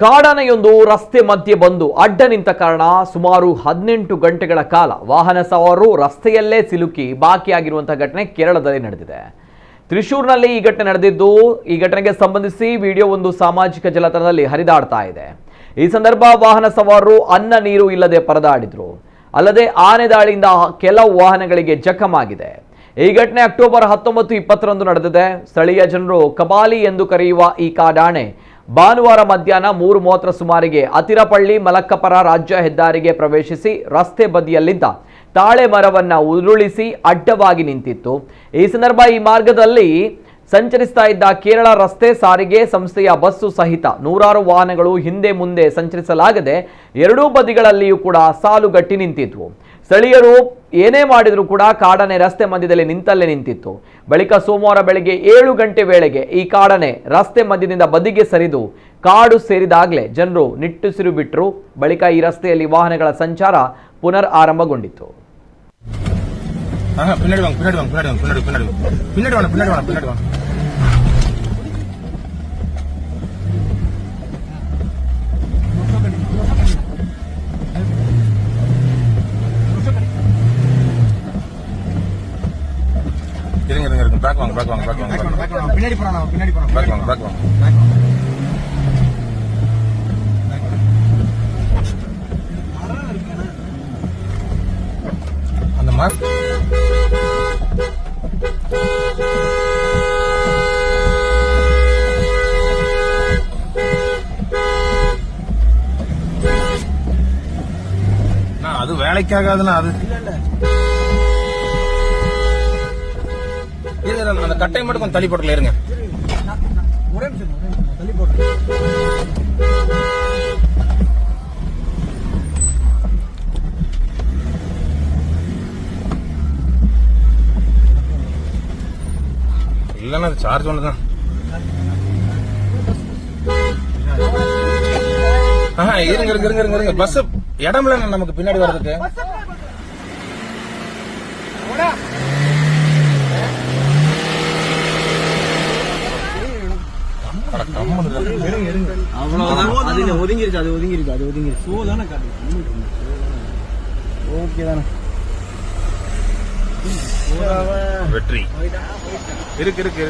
ಕಾಡಾನೆಯೊಂದು ರಸ್ತೆ ಮಧ್ಯೆ ಬಂದು ಅಡ್ಡ ನಿಂತ ಕಾರಣ ಸುಮಾರು 18 ಗಂಟೆಗಳ ಕಾಲ ವಾಹನ ಸವಾರರು ರಸ್ತೆಯಲ್ಲೇ ಸಿಲುಕಿ ಬಾಕಿಯಾಗಿರುವಂತಹ ಘಟನೆ ಕೇರಳದಲ್ಲಿ ನಡೆದಿದೆ. ತ್ರಿಶೂರ್ನಲ್ಲಿ ಈ ಘಟನೆ ನಡೆದಿದ್ದು, ಈ ಘಟನೆಗೆ ಸಂಬಂಧಿಸಿ ವಿಡಿಯೋ ಒಂದು ಸಾಮಾಜಿಕ ಜಾಲತಾಣದಲ್ಲಿ ಹರಿದಾಡ್ತಾ ಇದೆ. ಈ ಸಂದರ್ಭ ವಾಹನ ಸವಾರರು ಅನ್ನ ನೀರು ಇಲ್ಲದೆ ಪರದಾಡಿದ್ರು. ಅಲ್ಲದೆ ಆನೆ ದಾಳಿಯಿಂದ ಕೆಲವು ವಾಹನಗಳಿಗೆ ಜಖಮಾಗಿದೆ. ಈ ಘಟನೆ ಅಕ್ಟೋಬರ್ 19, 20ರಂದು ನಡೆದಿದೆ. ಸ್ಥಳೀಯ ಜನರು ಕಬಾಲಿ ಎಂದು ಕರೆಯುವ ಈ ಕಾಡಾನೆ ಭಾನುವಾರ ಮಧ್ಯಾಹ್ನ 3:30 ಸುಮಾರಿಗೆ ಅತಿರಪಳ್ಳಿ ಮಲಕ್ಕಪರ ರಾಜ್ಯ ಹೆದ್ದಾರಿಗೆ ಪ್ರವೇಶಿಸಿ ರಸ್ತೆ ಬದಿಯಲ್ಲಿದ್ದ ತಾಳೆ ಮರವನ್ನ ಉರುಳಿಸಿ ಅಡ್ಡವಾಗಿ ನಿಂತಿತ್ತು. ಈ ಸಂದರ್ಭ ಈ ಮಾರ್ಗದಲ್ಲಿ ಸಂಚರಿಸ್ತಾ ಇದ್ದ ಕೇರಳ ರಸ್ತೆ ಸಾರಿಗೆ ಸಂಸ್ಥೆಯ ಬಸ್ಸು ಸಹಿತ ನೂರಾರು ವಾಹನಗಳು ಹಿಂದೆ ಮುಂದೆ ಸಂಚರಿಸಲಾಗದೆ ಎರಡೂ ಬದಿಗಳಲ್ಲಿಯೂ ಕೂಡ ಸಾಲುಗಟ್ಟಿ ನಿಂತಿದ್ವು. ಸ್ಥಳೀಯರು ಏನೇ ಮಾಡಿದರೂ ಕೂಡ ಕಾಡಾನೆ ರಸ್ತೆ ಮಧ್ಯದಲ್ಲಿ ನಿಂತಲ್ಲೇ ನಿಂತಿತ್ತು. ಬಳಿಕ ಸೋಮವಾರ ಬೆಳಗ್ಗೆ 7 ಗಂಟೆ ವೇಳೆಗೆ ಈ ಕಾಡಾನೆ ರಸ್ತೆ ಮಧ್ಯದಿಂದ ಬದಿಗೆ ಸರಿದು ಕಾಡು ಸೇರಿದಾಗಲೇ ಜನರು ನಿಟ್ಟುಸಿರು ಬಿಟ್ಟರು. ಬಳಿಕ ಈ ರಸ್ತೆಯಲ್ಲಿ ವಾಹನಗಳ ಸಂಚಾರ ಪುನರ್ ಆರಂಭಗೊಂಡಿತು. அந்த மாஸ்க் அது வேலைக்காகாதுன்னா அது அந்த கட்டை மட்டும் கொஞ்சம் தள்ளி போட்டுல இருங்க. தள்ளி போட்டு இல்லன்னா அது சார்ஜ் ஒண்ணுதான். இருங்க இருங்க இருங்க இருங்க பஸ் இடம் இல்ல நமக்கு பின்னாடி வர்றதுக்கு. வெற்றி இருக்கு இருக்கு.